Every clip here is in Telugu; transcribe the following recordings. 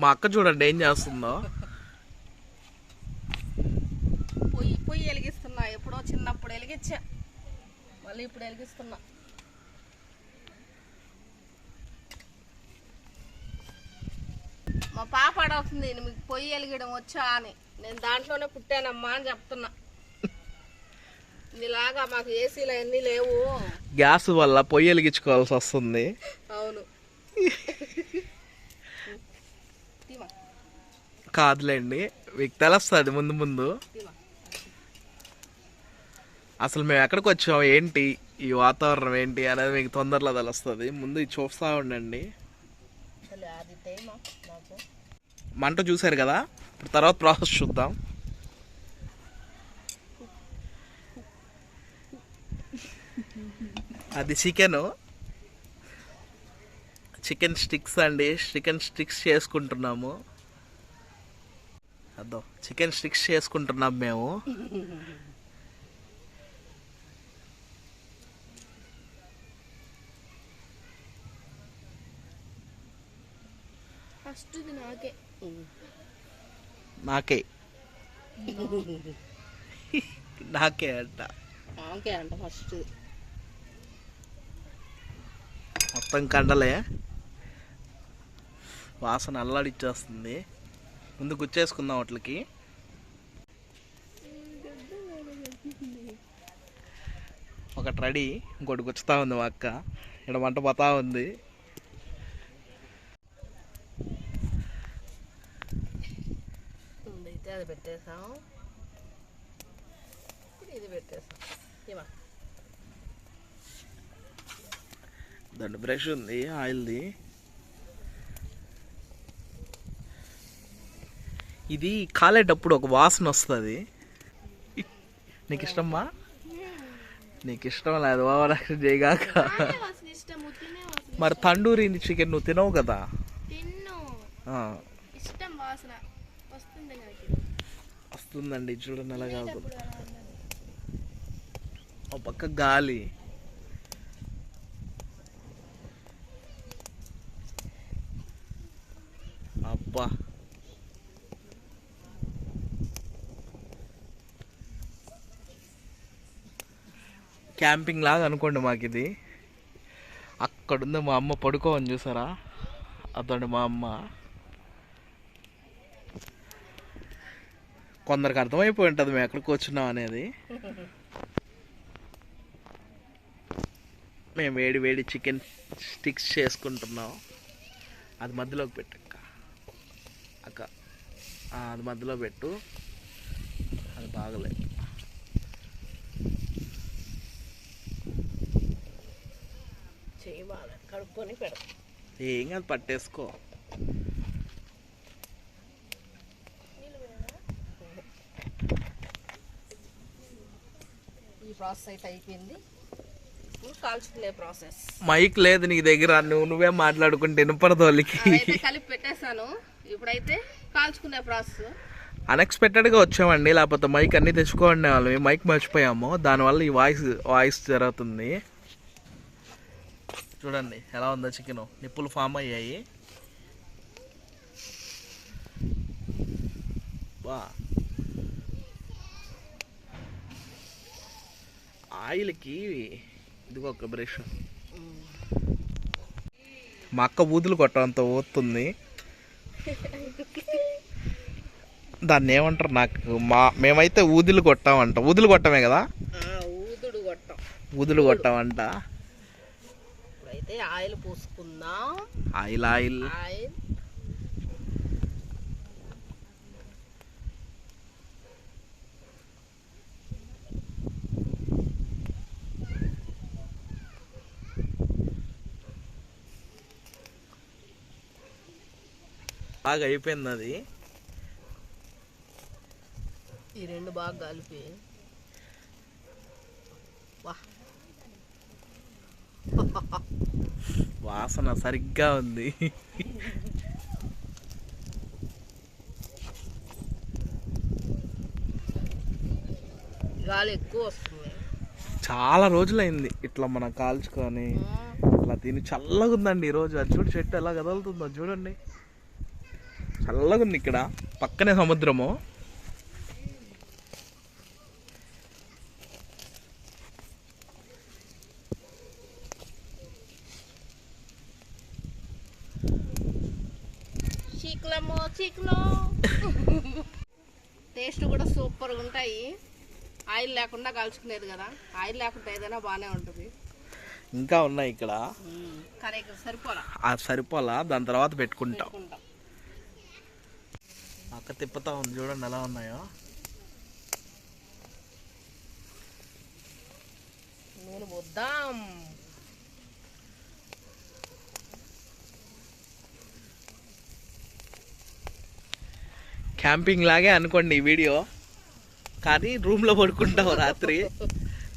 మా అక్క చూడండి ఏం చేస్తుందో. పొయ్యి పొయ్యి వెలిగిస్తున్నా. ఎప్పుడో చిన్నప్పుడు వెలిగించా, మళ్ళీ ఇప్పుడు వెలిగిస్తున్నా. మా పాప అడుగుతుంది మీకు పొయ్యి వెలిగడం వచ్చా అని. నేను దాంట్లోనే పుట్టానమ్మా అని చెప్తున్నా. ఇలాగా మాకు ఏసీలు అన్నీ లేవు, గ్యాస్ వల్ల పొయ్యి వెలిగించుకోవాల్సి వస్తుంది. అవును. కాదులేండి, మీకు తెలుస్తుంది ముందు ముందు. అసలు మేము ఎక్కడికి వచ్చాం, ఏంటి ఈ వాతావరణం ఏంటి అనేది మీకు తొందరలో తెలుస్తుంది. ముందు ఇది చూస్తూ ఉండండి. మంట చూసారు కదా, ఇప్పుడు తర్వాత ప్రాసెస్ చూద్దాం. అది చికెన్ స్టిక్స్ అండి. చికెన్ స్టిక్స్ చేసుకుంటున్నాము. అదో చికెన్ స్టిక్స్ చేసుకుంటున్నాం మేము. ఫస్ట్ నాకే నాకే నాకే అంట నాకే అంట ఫస్ట్. మొత్తం కండలే, వాసన అల్లాడిచ్చేస్తుంది. ముందు గుచ్చేసుకుందాం వాటికి. ఒకటి రెడీ, ఇంకోటి గుచ్చుతా ఉంది మా అక్క. ఇక్కడ వంట పోతా ఉంది. అయితే అది పెట్టేసాం, ఇది పెట్టేసాం. దాని బ్రష్ ఉంది ఆయిల్ది. ఇది కాలేటప్పుడు ఒక వాసన వస్తుంది. నీకు ఇష్టమ్మా? నీకు ఇష్టం లేదు, ఓవర్ యాక్షన్ చేయగాక. మరి తండూరి చికెన్ నువ్వు తినవు కదా. వస్తుందండి, చూడండి ఎలా కాదు. ఒక పక్క గాలి, అబ్బా. క్యాంపింగ్ లాగా అనుకోండి మాకు ఇది. అక్కడుంది మా అమ్మ పడుకోవని, చూసారా? అతడు మా అమ్మ. కొందరికి అర్థమైపోయి ఉంటుంది మేము ఎక్కడికి వచ్చినాం అనేది. మేము వేడి వేడి చికెన్ స్టిక్స్ చేసుకుంటున్నాం. అది మధ్యలోకి పెట్టు అక్క, అది మధ్యలో పెట్టు. అది బాగలేదు. చేయాలి, కడుక్కొని పెడతాం. ఏం కాదు, పట్టేసుకో. ఈ ప్రాసెస్ అయితే అయిపోయింది. కాల్చుకునే ప్రాసెస్. మైక్ లేదు నీకు దగ్గర, నువ్వే మాట్లాడుకుంటే వినపడదోళ్ళకి. కలిపి పెట్టేశాను. ఇప్పుడైతే కాల్చుకునే ప్రాసెస్. అన్ఎక్స్పెక్టెడ్గా వచ్చామండి, లేకపోతే మైక్ అన్నీ తెచ్చుకోండి వాళ్ళవి. మైక్ మర్చిపోయాము, దానివల్ల ఈ వాయిస్ జరుగుతుంది. చూడండి ఎలా ఉందో చికెన్. నిప్పులు ఫామ్ అయ్యాయి. బా, ఆయిల్కి ఇదిగో ఒక బ్రష్. మా అక్క ఊదులు కొట్టడంతో ఊతుంది. దాన్ని ఏమంటారు నాకు, మేమైతే ఊదులు కొట్టామంట. ఊదులు కొట్టమే కదా, ఊదులు కొట్టామంట. ఇప్పుడైతే ఆయిల్ పోసుకుందాం. ఆయిల్ ఆయిల్ ఆయిల్ బాగా అయిపోయింది అది. ఈ రెండు బాగా కలిపి, వాసన సరిగ్గా ఉంది. గాలి ఎక్కువ వస్తుంది. చాలా రోజులైంది ఇట్లా మనం కాల్చుకొని అట్లా తిని. చల్లగా ఉందండి ఈరోజు. అది చూడు చెట్టు ఎలా కదులుతుందో చూడండి. చల్లగా ఉంది. ఇక్కడ పక్కనే సముద్రము. టేస్ట్ కూడా సూపర్గా ఉంటాయి. ఆయిల్ లేకుండా కాల్చుకునేది కదా, ఆయిల్ లేకుండా ఏదైనా బాగానే ఉంటుంది. ఇంకా ఉన్నాయి ఇక్కడ. కానీ ఇక్కడ సరిపోలా. సరిపోలా, దాని తర్వాత పెట్టుకుంటాం. అక్క తిప్పుతా ఉంది చూడండి ఎలా ఉన్నాయో. నూనె పోద్దాం. క్యాంపింగ్ లాగే అనుకోండి ఈ వీడియో, కానీ రూమ్లో పడుకుంటావు రాత్రి.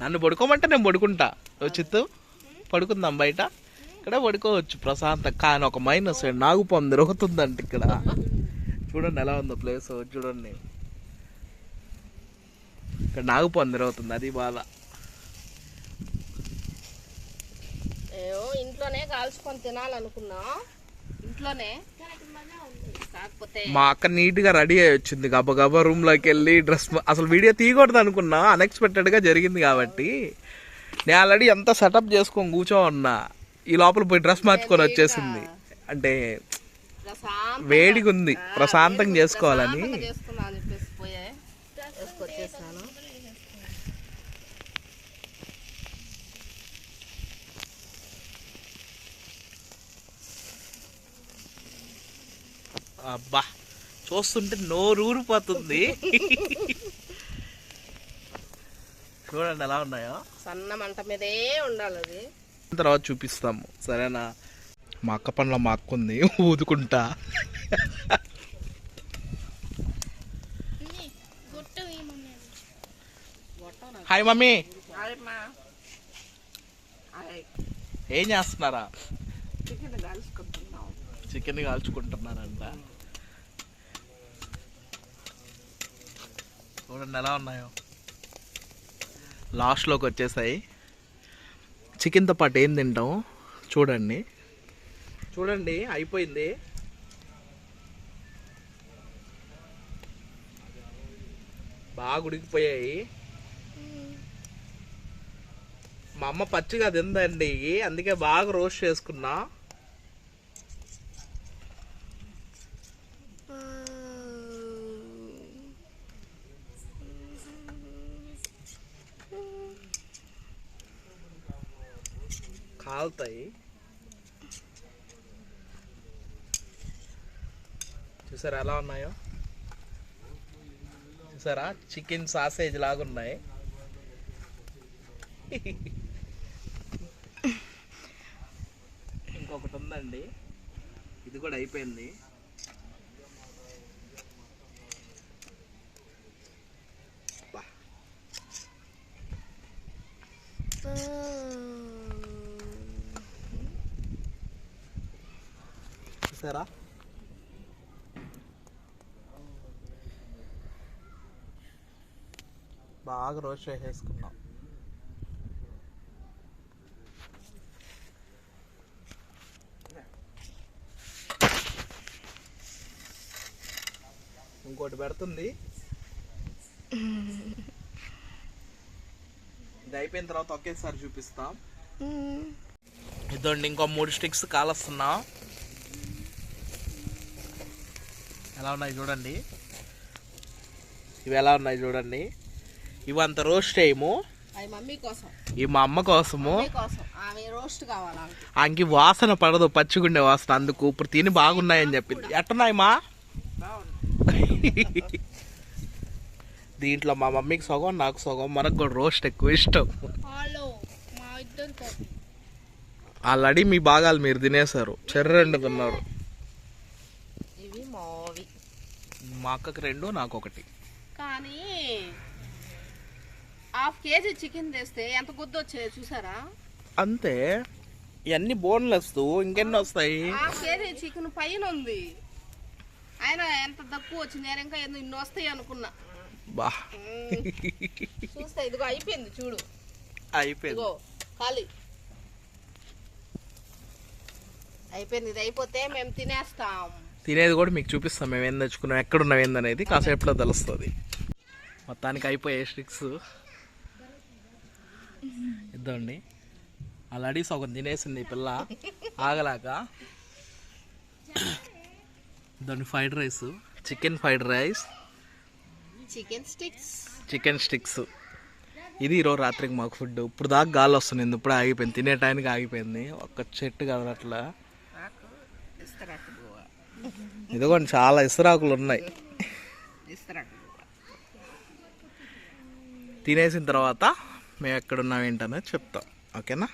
నన్ను పడుకోమంటే నేను పడుకుంటా. చిత్తు పడుకుందాం బయట, ఇక్కడ పడుకోవచ్చు ప్రశాంతం. కానీ ఒక మైనస్, నాగుపాము దొరుకుతుందంట ఇక్కడ. చూడండి ఎలా ఉందో ప్లేస్ చూడండి. ఇక్కడ నాగుపాము దొరుకుతుంది, అది బాధ. ఇంట్లోనే కాల్చుకొని తినాలనుకున్నా, ఇంట్లోనే. కాకపోతే మా అక్క నీట్ గా రెడీ అయ్యి వచ్చింది గబగబా రూమ్ లోకి వెళ్ళి. డ్రెస్ అసలు వీడియో తీయకూడదు అనుకున్నా, అన్ఎక్స్పెక్టెడ్ గా జరిగింది కాబట్టి. నేను ఆల్రెడీ ఎంత సెటప్ చేసుకొని కూర్చో ఉన్నా, ఈ లోపల పోయి డ్రెస్ మార్చుకొని వచ్చేసింది. అంటే వేడిగా ఉంది, ప్రశాంతంగా చేసుకోవాలని. అబ్బా చూస్తుంటే నోరు ఊరిపోతుంది. చూడండి ఎలా ఉన్నాయో. సన్న మంట మీదే ఉండాలి అది. తర్వాత చూపిస్తాము సరేనా. మా అక్క పనిలో మా అక్క ఉంది ఊదుకుంటా. Hi mummy. ఏం చేస్తున్నారా? చికెన్ కాల్చుకుంటున్నారంట. చూడండి ఎలా ఉన్నాయో. లాస్ట్లోకి వచ్చేసాయి. చికెన్తో పాటు ఏం తింటాం చూడండి. చూడండి అయిపోయింది. బాగా ఉడికిపోయాయి. మా అమ్మ పచ్చిగా తిందండి, అందుకే బాగా రోస్ట్ చేసుకున్నా. కాలుతాయి చూసారా ఎలా ఉన్నాయో. చూసారా చికెన్ సాసేజ్ లాగా ఉన్నాయి. ఇంకొకటి ఉందండి, ఇది కూడా అయిపోయింది. చూసారా బాగా రోస్ట్ చేసేసుకున్నాం. ఇంకోటి పెడుతుంది. ఇది అయిపోయిన తర్వాత ఒకేసారి చూపిస్తాం. ఇదండి ఇంకో 3 స్టిక్స్ కాలుస్తున్నాం. ఎలా ఉన్నాయి చూడండి. ఇవి ఎలా ఉన్నాయి చూడండి. ఇవి అంత రోస్ట్ చేయము, ఇవి మా అమ్మ కోసము. ఆమెకి వాసన పడదు, పచ్చిగుండే వాసన. అందుకు ఇప్పుడు తిని బాగున్నాయని చెప్పింది. ఎట్టున్నాయి మా దీంట్లో మా మమ్మీకి సగం, నాకు సగం. మనకు కూడా రోస్ట్ ఎక్కువ ఇష్టం. ఆల్రెడీ మీ భాగాలు మీరు తినేసారు, చెర్రెండు తిన్నారు. మా అక్కకి 2, నాకు 1. కానీ 1/2 కేజీ చికెన్ తెస్తే ఎంత గుద్దు వచ్చాయో చూసారా. అంతే, ఇవన్నీ బోన్లెస్. ఇంకెన్ని వస్తాయి? 1/2 కేజీ చికెన్ పైన ఉంది. ఆయన ఎంత తక్కువ వచ్చింది. నేను ఇంకా ఇన్ని వస్తాయి అనుకున్నా. బా చూస్తే ఇదిగో అయిపోయింది చూడు. అయిపోయింది. ఇగో ఖాళీ అయిపోయింది. ఇది అయిపోతే మేము తినేస్తాం. తినేది కూడా మీకు చూపిస్తాం మేము ఏం తెచ్చుకున్నాం, ఎక్కడున్నాం ఏందనేది కాసేపులో తెలుస్తుంది. మొత్తానికి అయిపోయాయి స్టిక్స్. ఇద్దండి ఆల్రెడీ సగం తినేసింది ఈ పిల్ల ఆగలాక. దాన్ని fried rice, chicken fried rice, chicken sticks. ఇది ఈరోజు రాత్రికి మాకు ఫుడ్. ఇప్పుడు దాకా గాలి వస్తుంది, ఇప్పుడు ఆగిపోయింది, తినే టైంకి ఆగిపోయింది. ఒక్క చెట్టు కదా అట్లా. ఇదిగోండి చాలా ఇసురాకులు ఉన్నాయి. తినేసిన తర్వాత మేము ఎక్కడున్నాం ఏంటనేది చెప్తాం, ఓకేనా?